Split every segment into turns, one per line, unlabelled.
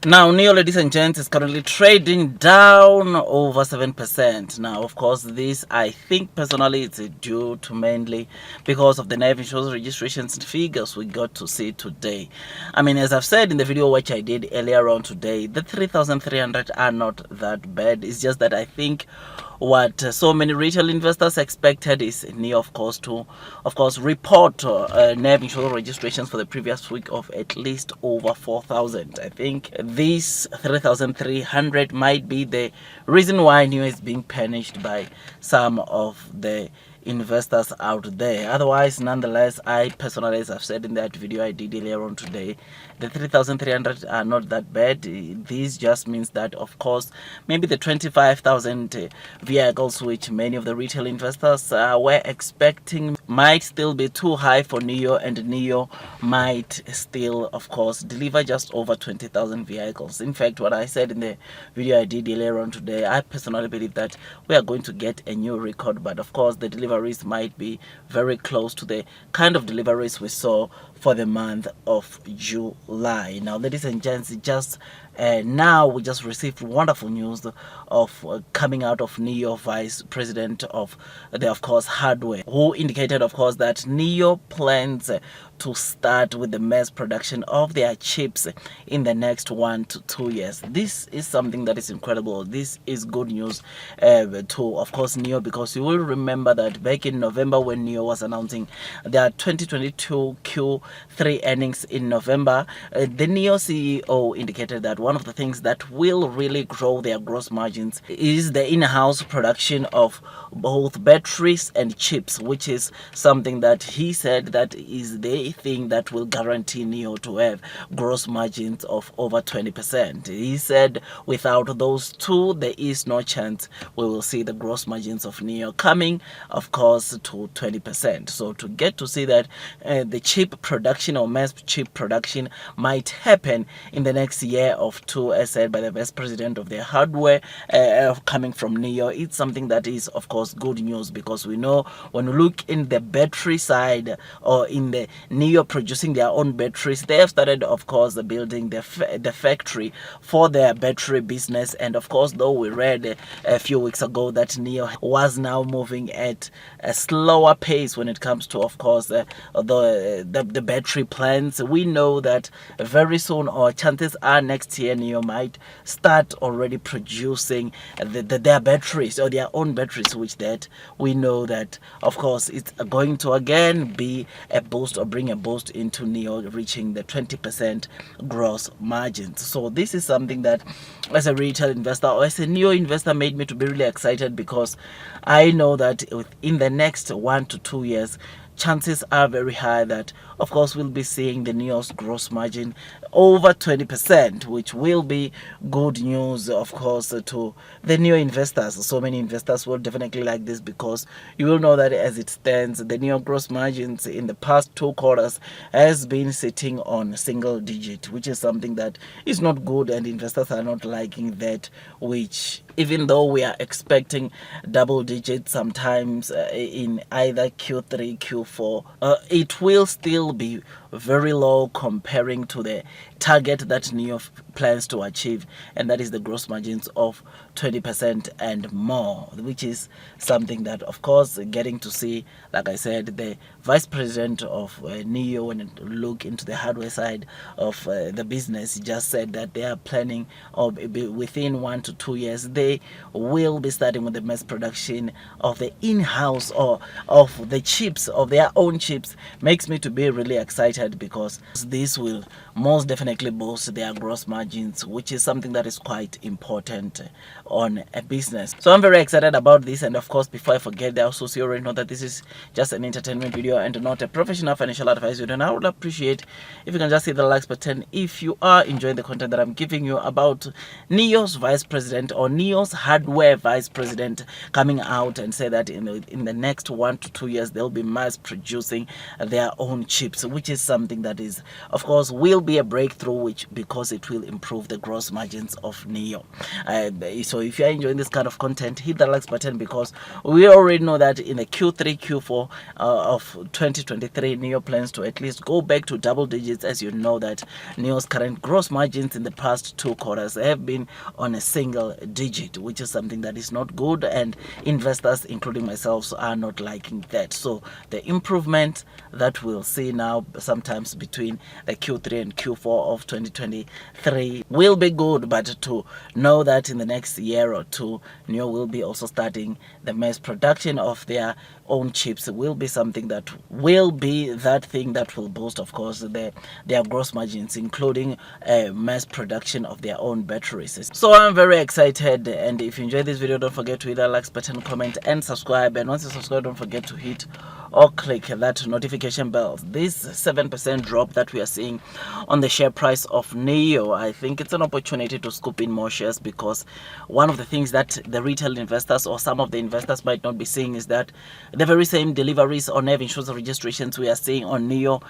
Now, NEO, ladies and gents, is currently trading down over 7%. Now, of course, this I think personally it's due to mainly because of the life insurance registrations figures we got to see today. I mean, as I've said in the video which I did earlier on today, the 3,300 are not that bad. It's just that I think what so many retail investors expected is NEO, of course, to report NAV insurance registrations for the previous week of at least over 4,000. I think this 3,300 might be the reason why NEO is being punished by some of the investors out there. Otherwise, nonetheless, I personally, as I've said in that video I did earlier on today, the 3,300 are not that bad. This just means that, of course, maybe the 25,000 vehicles which many of the retail investors were expecting might still be too high for NEO, and NEO might still, of course, deliver just over 20,000 vehicles. In fact, what I said in the video I did earlier on today, I personally believe that we are going to get a new record, but of course the deliveries might be very close to the kind of deliveries we saw for the month of July. Now, ladies and gents, just now we just received wonderful news of coming out of NEO Vice President of the, of course, hardware, who indicated, of course, that NEO plans to start with the mass production of their chips in the next 1 to 2 years. This is something that is incredible. This is good news to, of course, NEO, because you will remember that back in November when NEO was announcing their 2022 Q3 earnings in November, the NEO CEO indicated that one of the things that will really grow their gross margins is the in-house production of both batteries and chips, which is something that he said that is the thing that will guarantee NEO to have gross margins of over 20%. He said without those two, there is no chance we will see the gross margins of NEO coming, of course, to 20%. So to get to see that the chip production or mass chip production might happen in the next year of two, as said by the vice president of the hardware, coming from NEO, it's something that is, of course, good news, because we know when we look in the battery side, or in the NEO producing their own batteries, they have started, of course, building the factory for their battery business. And of course, though we read a few weeks ago that NEO was now moving at a slower pace when it comes to, of course, the battery plants, we know that very soon, or chances are next year, NEO might start already producing their batteries, or their own batteries, which that we know that, of course, it's going to again be a boost, or bring a boost into NEO reaching the 20% gross margins. So this is something that, as a retail investor or as a NEO investor, made me to be really excited, because I know that within the next 1 to 2 years, chances are very high that, of course, we'll be seeing the NEO's gross margin over 20%, which will be good news, of course, to the NEO investors. So many investors will definitely like this, because you will know that as it stands, the NEO gross margins in the past 2 quarters has been sitting on single digit, which is something that is not good, and investors are not liking that, which, even though we are expecting double digits sometimes in either Q3, Q4, it will still be very low comparing to the target that NEO plans to achieve, and that is the gross margins of 20% and more, which is something that, of course, getting to see, like I said, the vice president of NEO, and look into the hardware side of the business, just said that they are planning, of within 1 to 2 years, they will be starting with the mass production of the in-house, or of the chips, of their own chips. Makes me to be really excited, because this will most definitely boost their gross margins, which is something that is quite important on a business. So I'm very excited about this. And of course, before I forget, also, so you already know that this is just an entertainment video and not a professional financial advice video, and I would appreciate if you can just hit the likes button if you are enjoying the content that I'm giving you about NEO's vice president, or NEO's hardware vice president, coming out and say that in the next 1 to 2 years they'll be mass producing their own chips, which is something that is, of course, will be a breakthrough, which because it will improve the gross margins of NEO. So if you are enjoying this kind of content, hit the likes button, because we already know that in the Q3 Q4 of 2023, NEO plans to at least go back to double digits. As you know that NEO's current gross margins in the past 2 quarters have been on a single digit, which is something that is not good, and investors, including myself, are not liking that. So the improvement that we'll see now sometimes between the Q3 and Q4 of 2023 will be good, but to know that in the next year or two NEO will be also starting the mass production of their own chips will be something that will be that thing that will boost, of course, their gross margins, including mass production of their own batteries. So I'm very excited, and if you enjoyed this video, don't forget to hit that like button, comment and subscribe. And once you subscribe, don't forget to hit or click that notification bell. This 7% drop that we are seeing on the share price of NEO, I think it's an opportunity to scoop in more shares, because one of the things that the retail investors or some of the investors might not be seeing is that the very same deliveries or NEV insurance registrations we are seeing on NEO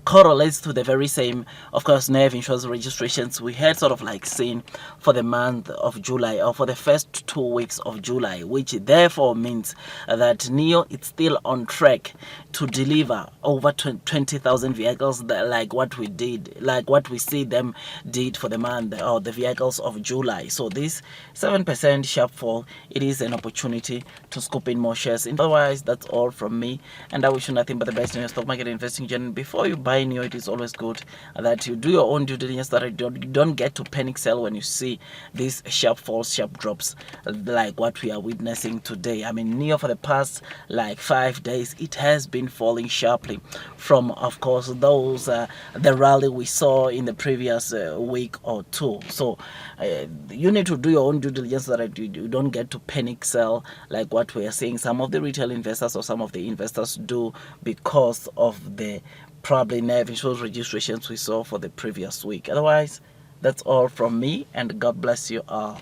correlates to the very same, of course, NEV insurance registrations we had sort of like seen for the month of July, or for the first 2 weeks of July, which therefore means that NEO is still on track to deliver over 20,000 vehicles, like what we see them did for the month or the vehicles of July. So this 7% sharp fall, it is an opportunity to scoop in more shares. Otherwise, that's all from me, and I wish you nothing but the best in your stock market investing journey. Before you buy NEO, it is always good that you do your own due diligence, that you don't get to panic sell when you see these sharp falls, sharp drops like what we are witnessing today. I mean, NEO for the past like 5 days, it has been falling sharply from, of course, those the rally we saw in the previous week or two. So you need to do your own due diligence so that you don't get to panic sell like what we are seeing some of the retail investors or some of the investors do, because of the probably NEV insurance registrations we saw for the previous week. Otherwise, that's all from me, and God bless you all.